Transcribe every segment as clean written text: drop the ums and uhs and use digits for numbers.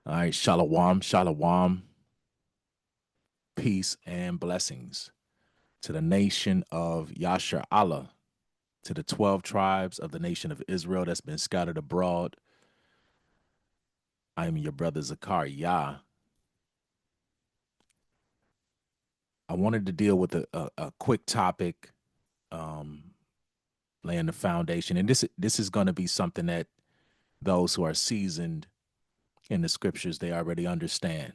All right, shalom, shalom, peace and blessings to the nation of Yasher Allah, to the 12 tribes of the nation of Israel that's been scattered abroad. I am your brother Zakaria. I wanted to deal with a quick topic, um, laying the foundation, and this is going to be something that those who are seasoned in the scriptures they already understand.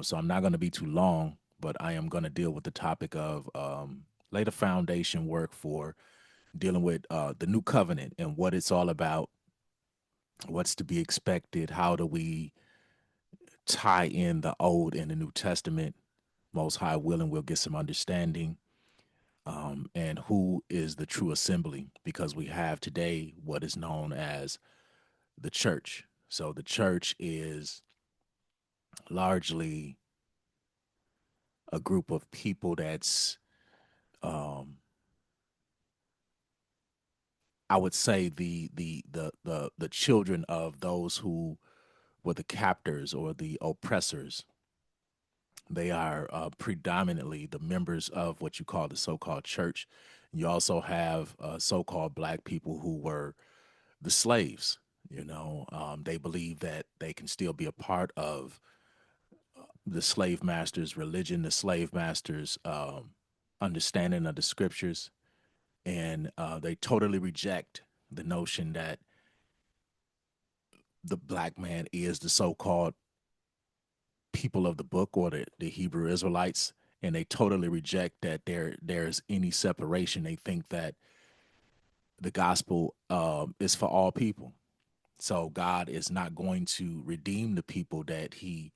So I'm not going to be too long, but I am going to deal with the topic of lay the foundation work for dealing with the new covenant and what it's all about, what's to be expected, how do we tie in the Old and the New Testament. Most High willing, we'll get some understanding, and who is the true assembly, because we have today what is known as the church. So the church is largely a group of people that's, um, I would say, the children of those who were the captors or the oppressors. They are predominantly the members of what you call the so-called church. You also have so-called black people who were the slaves. They believe that they can still be a part of the slave master's religion, the slave master's understanding of the scriptures, and they totally reject the notion that the black man is the so-called people of the book or the Hebrew Israelites, and they totally reject that there's any separation. They think that the gospel is for all people. So God is not going to redeem the people that He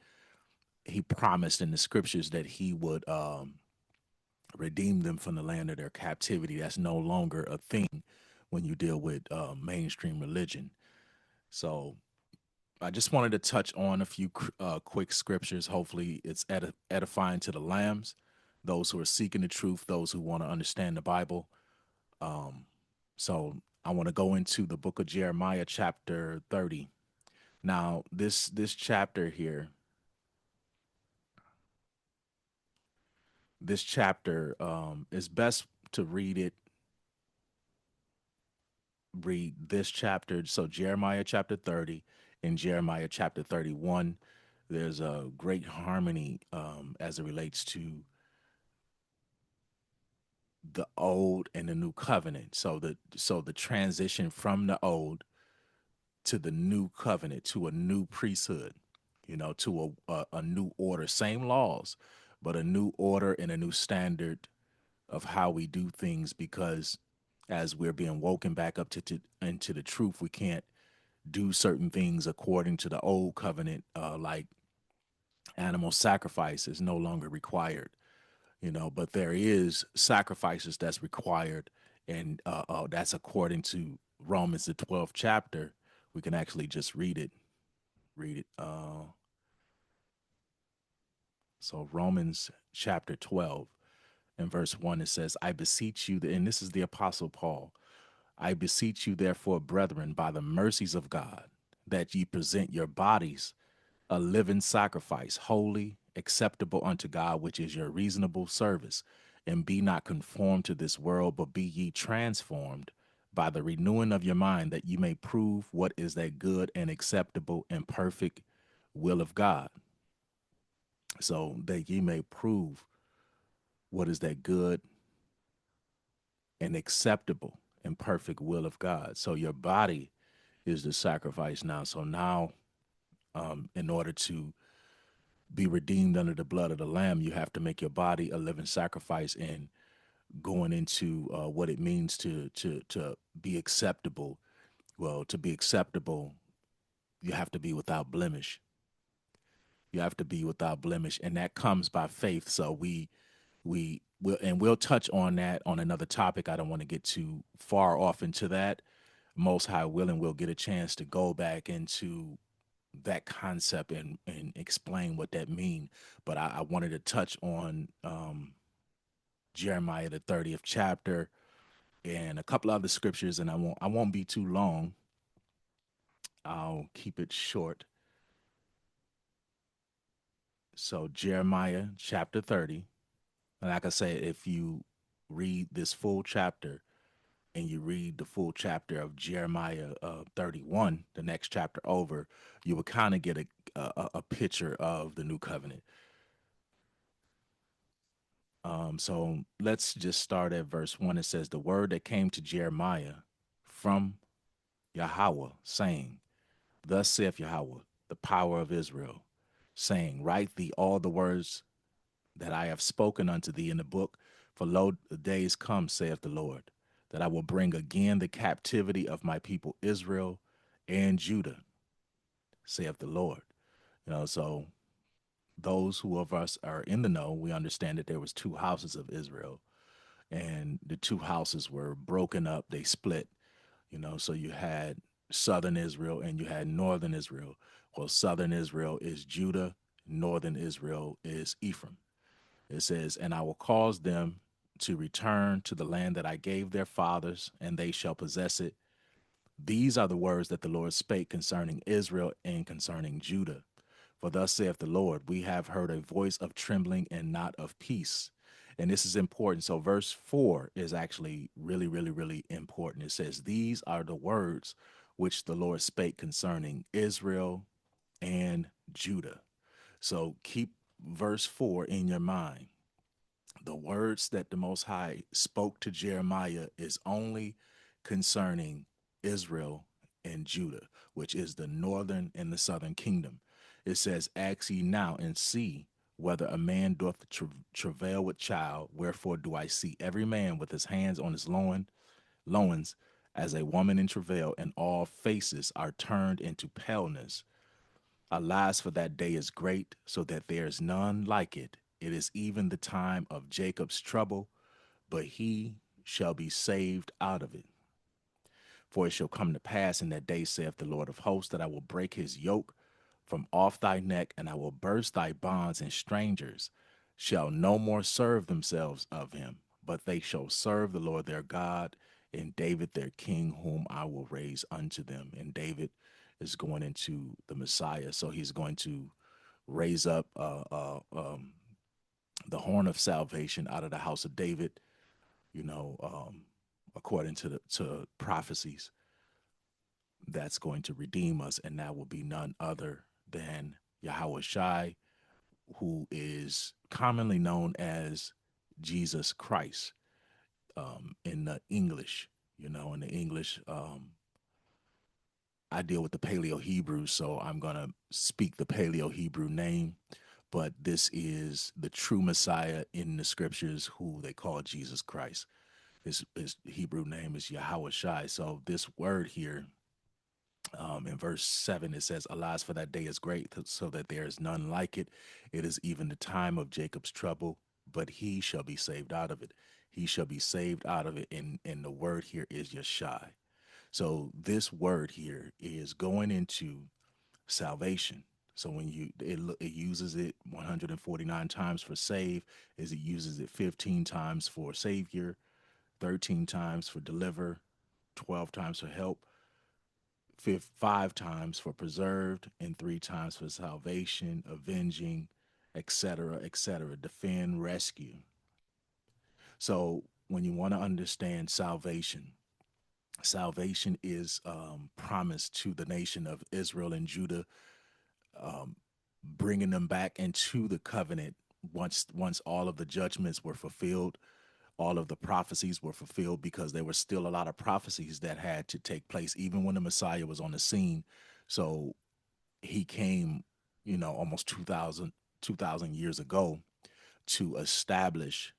promised in the scriptures that He would redeem them from the land of their captivity. That's no longer a thing when you deal with mainstream religion. So I just wanted to touch on a few quick scriptures. Hopefully, it's edifying to the lambs, those who are seeking the truth, those who want to understand the Bible. Um, so I want to go into the book of Jeremiah, chapter 30. Now, this chapter here, this chapter is best to read this chapter. So Jeremiah chapter 30 and Jeremiah chapter 31. There's a great harmony as it relates to the old and the new covenant. So the transition from the old to the new covenant, to a new priesthood, to a new order, same laws, but a new order and a new standard of how we do things, because as we're being woken back up to into the truth, we can't do certain things according to the old covenant, like animal sacrifice is no longer required, but there is sacrifices that's required, and that's according to Romans the 12th chapter. We can actually just read it. So Romans chapter 12 and verse 1, it says, I beseech you, and this is the apostle Paul, I beseech you therefore, brethren, by the mercies of God, that ye present your bodies a living sacrifice, holy, acceptable unto God, which is your reasonable service. And be not conformed to this world, but be ye transformed by the renewing of your mind, that ye may prove what is that good and acceptable and perfect will of God. So that ye may prove what is that good and acceptable and perfect will of God. So your body is the sacrifice now. So now, in order to be redeemed under the blood of the Lamb, you have to make your body a living sacrifice, and going into what it means to be acceptable. Well, to be acceptable, you have to be without blemish. You have to be without blemish, and that comes by faith. So we will, and we'll touch on that on another topic. I don't want to get too far off into that. Most High willing, we'll get a chance to go back into that concept and explain what that mean. But I wanted to touch on Jeremiah the 30th chapter and a couple other scriptures, and I won't be too long. I'll keep it short. So Jeremiah chapter 30. And like I say, if you read this full chapter and you read the full chapter of Jeremiah 31, the next chapter over, you will kind of get a picture of the new covenant. So let's just start at verse 1. It says, the word that came to Jeremiah from Yahweh, saying, thus saith Yahweh, the power of Israel, saying, write thee all the words that I have spoken unto thee in the book, for lo, the days come, saith the Lord, that I will bring again the captivity of my people Israel and Judah, saith the Lord. So those who of us are in the know, we understand that there was two houses of Israel, and the two houses were broken up. They split. So you had southern Israel and you had northern Israel. Well, southern Israel is Judah, northern Israel is Ephraim. It says, and I will cause them to return to the land that I gave their fathers, and they shall possess it. These are the words that the Lord spake concerning Israel and concerning Judah. For thus saith the Lord, we have heard a voice of trembling and not of peace. And this is important. So, verse 4 is actually really, really, really important. It says, these are the words which the Lord spake concerning Israel and Judah. So, keep verse 4 in your mind. The words that the Most High spoke to Jeremiah is only concerning Israel and Judah, which is the northern and the southern kingdom. It says, ask ye now and see whether a man doth travail with child. Wherefore do I see every man with his hands on his loins, as a woman in travail, and all faces are turned into paleness. Alas, for that day is great, so that there is none like it. It is even the time of Jacob's trouble, but he shall be saved out of it. For it shall come to pass in that day, saith the Lord of hosts, that I will break his yoke from off thy neck, and I will burst thy bonds, and strangers shall no more serve themselves of him, but they shall serve the Lord their God, and David their king, whom I will raise unto them. And David is going into the Messiah, so he's going to raise up the horn of salvation out of the house of David, you know, according to the to prophecies, that's going to redeem us, and that will be none other than Yahweh Shai, who is commonly known as Jesus Christ in the English. In the English, I deal with the Paleo Hebrew, so I'm going to speak the Paleo Hebrew name, but this is the true Messiah in the scriptures, who they call Jesus Christ. His Hebrew name is Yahweh Shai. So this word here, in verse 7, it says, alas, for that day is great, so that there is none like it. It is even the time of Jacob's trouble, but he shall be saved out of it. He shall be saved out of it. And the word here is Yeshai. So this word here is going into salvation. So when it uses it 149 times for save, is it uses it 15 times for savior, 13 times for deliver, 12 times for help, 5 times for preserved, and 3 times for salvation, avenging, etc., etc., defend, rescue. So when you want to understand salvation, salvation is promised to the nation of Israel and Judah, bringing them back into the covenant once all of the judgments were fulfilled, all of the prophecies were fulfilled, because there were still a lot of prophecies that had to take place even when the Messiah was on the scene. So he came, almost 2,000 years ago to establish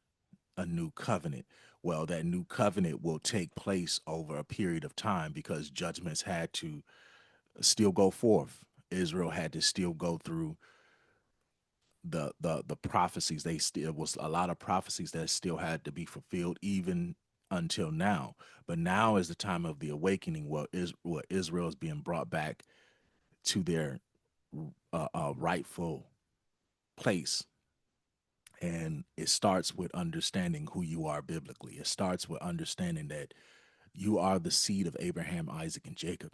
a new covenant. Well, that new covenant will take place over a period of time, because judgments had to still go forth. Israel had to still go through the prophecies. They still was a lot of prophecies that still had to be fulfilled even until now. But now is the time of the awakening, where Israel is being brought back to their rightful place. And it starts with understanding who you are biblically. It starts with understanding that you are the seed of Abraham, Isaac, and Jacob.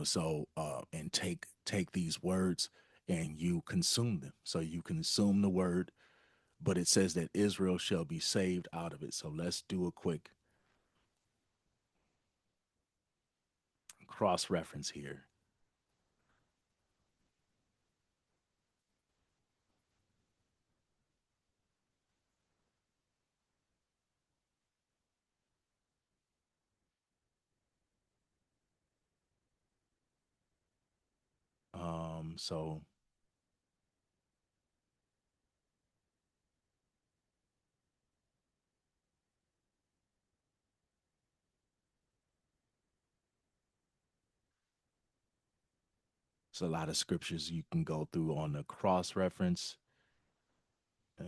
So and take these words and you consume them. So you consume the word, but it says that Israel shall be saved out of it. So let's do a quick cross reference here. So it's a lot of scriptures you can go through on the cross reference. Uh,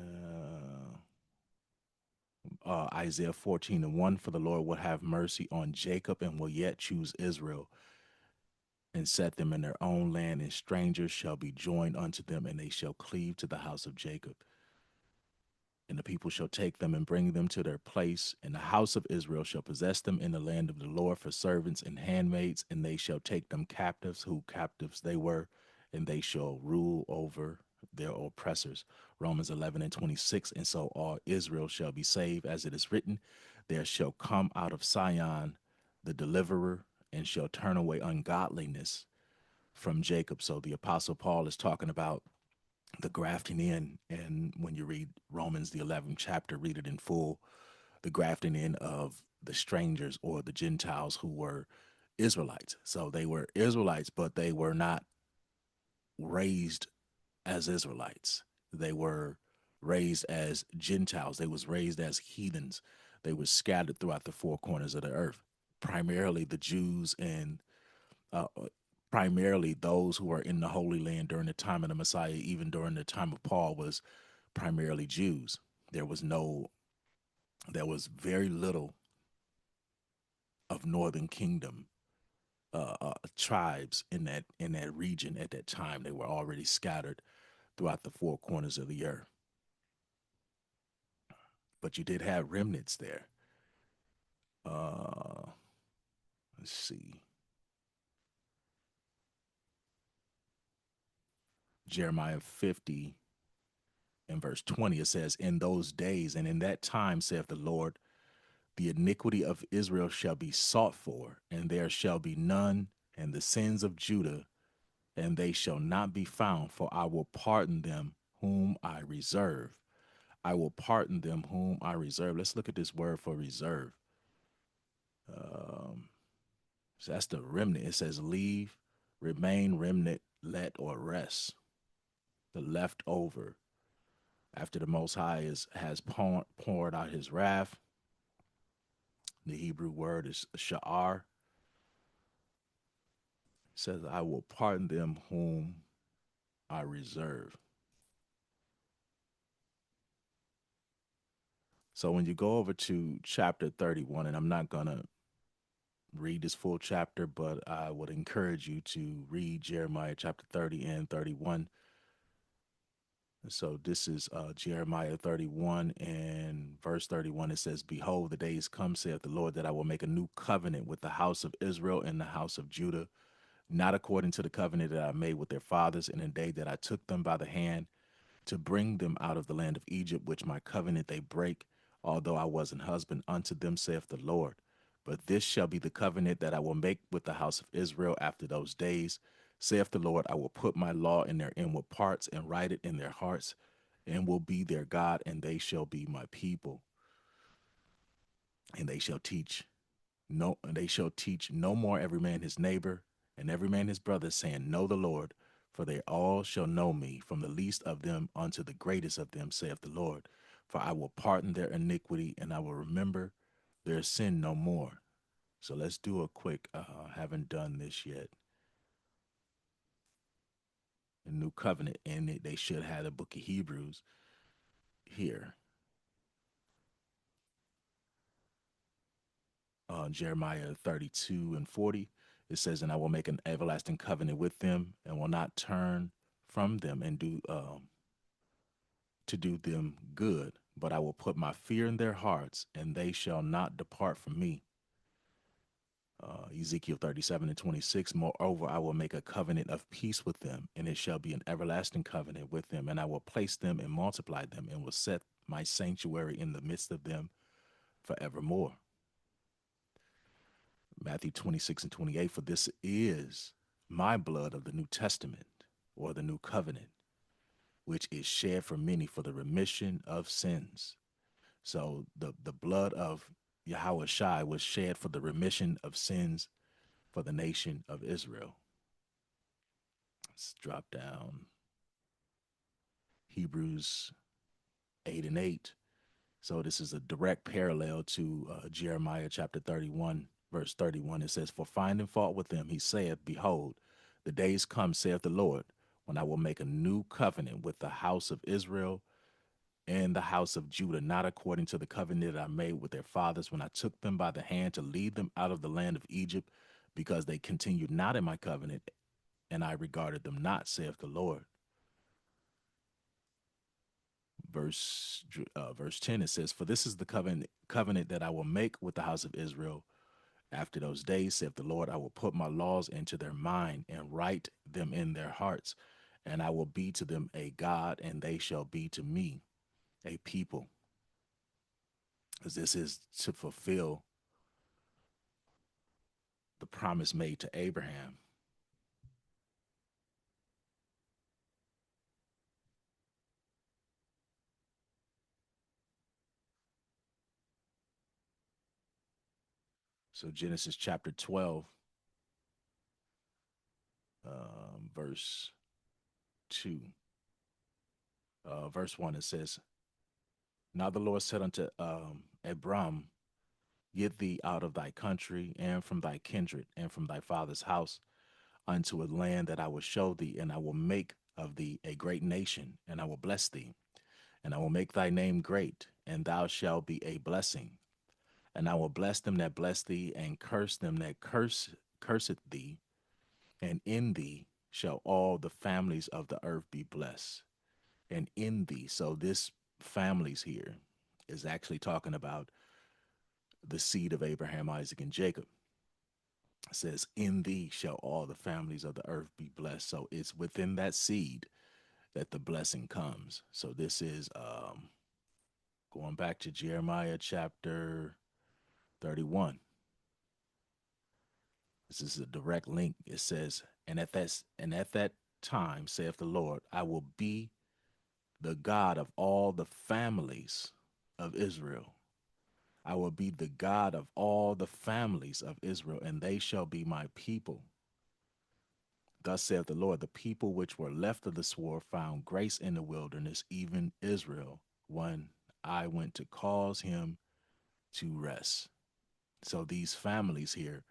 Isaiah 14:1, for the Lord will have mercy on Jacob and will yet choose Israel and set them in their own land, and strangers shall be joined unto them, and they shall cleave to the house of Jacob. And the people shall take them and bring them to their place, and the house of Israel shall possess them in the land of the Lord for servants and handmaids, and they shall take them captives, who captives they were, and they shall rule over their oppressors. Romans 11:26. And so all Israel shall be saved, as it is written, there shall come out of Sion the deliverer, and shall turn away ungodliness from Jacob. So the Apostle Paul is talking about the grafting in. And when you read Romans, the 11th chapter, read it in full, the grafting in of the strangers or the Gentiles who were Israelites. So they were Israelites, but they were not raised as Israelites. They were raised as Gentiles. They was raised as heathens. They were scattered throughout the four corners of the earth, primarily the Jews and uh, primarily those who were in the Holy Land during the time of the Messiah, even during the time of Paul, was primarily Jews. There was no, there was very little of Northern Kingdom tribes in that region at that time. They were already scattered throughout the four corners of the earth. But you did have remnants there. Uh, let's see, Jeremiah 50 and verse 20. It says, "In those days and in that time, saith the Lord, the iniquity of Israel shall be sought for, and there shall be none, and the sins of Judah, and they shall not be found, for I will pardon them whom I reserve. I will pardon them whom I reserve." Let's look at this word for reserve. Um, so that's the remnant. It says leave, remain, remnant, let, or rest. The leftover. After the Most High has poured out his wrath, the Hebrew word is sha'ar. It says, I will pardon them whom I reserve. So when you go over to chapter 31, and I'm not going to read this full chapter, but I would encourage you to read Jeremiah chapter 30 and 31. So this is Jeremiah 31 and verse 31. It says, "Behold, the days come, saith the Lord, that I will make a new covenant with the house of Israel and the house of Judah, not according to the covenant that I made with their fathers in the day that I took them by the hand to bring them out of the land of Egypt, which my covenant they break, although I was an husband unto them, saith the Lord. But this shall be the covenant that I will make with the house of Israel after those days, saith the Lord. I will put my law in their inward parts and write it in their hearts, and will be their God, and they shall be my people. And they shall teach no more every man his neighbor and every man his brother, saying, Know the Lord, for they all shall know me, from the least of them unto the greatest of them, saith the Lord. For I will pardon their iniquity, and I will remember their sin no more." So let's do a quick, haven't done this yet, a new covenant, and they should have the book of Hebrews here. Jeremiah 32 and 40, it says, "And I will make an everlasting covenant with them, and will not turn from them and do to do them good, but I will put my fear in their hearts, and they shall not depart from me." Ezekiel 37:26, moreover, I will make a covenant of peace with them, and it shall be an everlasting covenant with them, and I will place them and multiply them, and will set my sanctuary in the midst of them forevermore. Matthew 26:28, for this is my blood of the New Testament, or the new covenant, which is shed for many for the remission of sins. So the blood of Yahweh Shai was shed for the remission of sins for the nation of Israel. Let's drop down Hebrews 8:8. So this is a direct parallel to Jeremiah chapter 31, verse 31. It says, for finding fault with them, he saith, behold, the days come, saith the Lord, when I will make a new covenant with the house of Israel and the house of Judah, not according to the covenant that I made with their fathers when I took them by the hand to lead them out of the land of Egypt, because they continued not in my covenant, and I regarded them not, saith the Lord. Verse 10, it says, for this is the covenant that I will make with the house of Israel after those days, saith the Lord. I will put my laws into their mind and write them in their hearts, and I will be to them a God, and they shall be to me a people. Because this is to fulfill the promise made to Abraham. So Genesis chapter 12, verse 2. Verse 1, it says, now the Lord said unto Abram, get thee out of thy country and from thy kindred and from thy father's house unto a land that I will show thee, and I will make of thee a great nation, and I will bless thee, and I will make thy name great, and thou shalt be a blessing. And I will bless them that bless thee, and curse them that curseth thee, and in thee shall all the families of the earth be blessed. And in thee, so this families here is actually talking about the seed of Abraham, Isaac, and Jacob. It says, in thee shall all the families of the earth be blessed. So it's within that seed that the blessing comes. So this is going back to Jeremiah chapter 31. This is a direct link. It says, and at that time, saith the Lord, I will be the God of all the families of Israel. I will be the God of all the families of Israel, and they shall be my people. Thus saith the Lord, the people which were left of the sword found grace in the wilderness, even Israel, when I went to cause him to rest. So these families here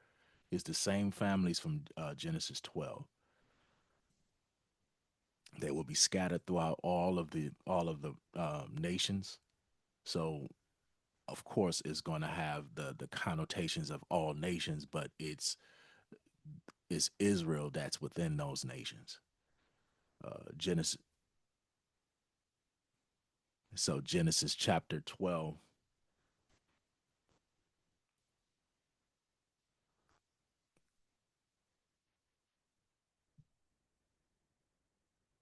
is the same families from Genesis 12. They will be scattered throughout all of the nations. So of course it's going to have the connotations of all nations, but it's Israel that's within those nations. Genesis So Genesis chapter 12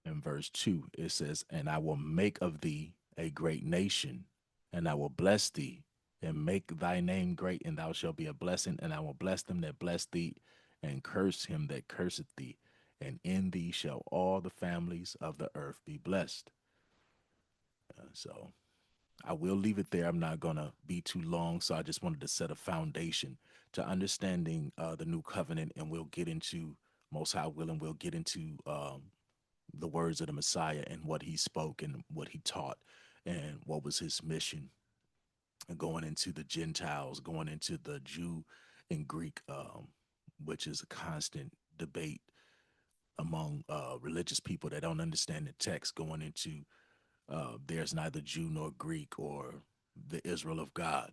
and verse 2, it says, and I will make of thee a great nation, and I will bless thee, and make thy name great, and thou shalt be a blessing, and I will bless them that bless thee, and curse him that curseth thee, and in thee shall all the families of the earth be blessed. So I will leave it there. I'm not going to be too long. So I just wanted to set a foundation to understanding the new covenant, and we'll get into, most high willing, we'll get into the words of the Messiah and what he spoke and what he taught and what was his mission, and going into the Gentiles, going into the Jew and Greek, which is a constant debate among religious people that don't understand the text, going into there's neither Jew nor Greek or the Israel of God,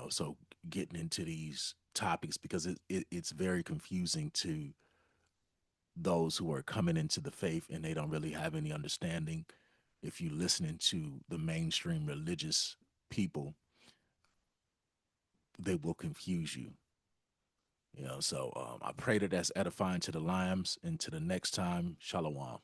so getting into these topics, because it's very confusing to those who are coming into the faith and they don't really have any understanding. If you're listening to the mainstream religious people, they will confuse you. So I pray that that's edifying to the lambs, and to the next time, shalom.